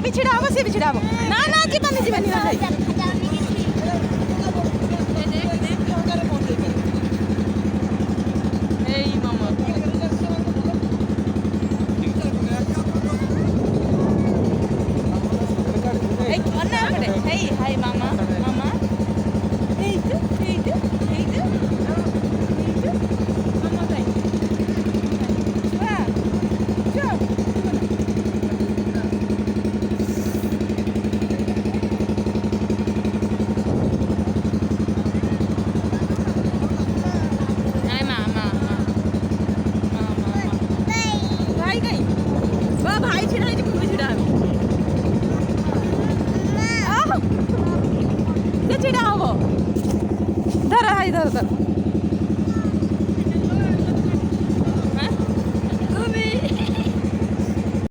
भी छिड़ा हबो से भी छिड़ा हबो ना ना जीवन जीवन भाई भाई छिड़ा छिड़ा छिड़ा हबो धर भाई धर धर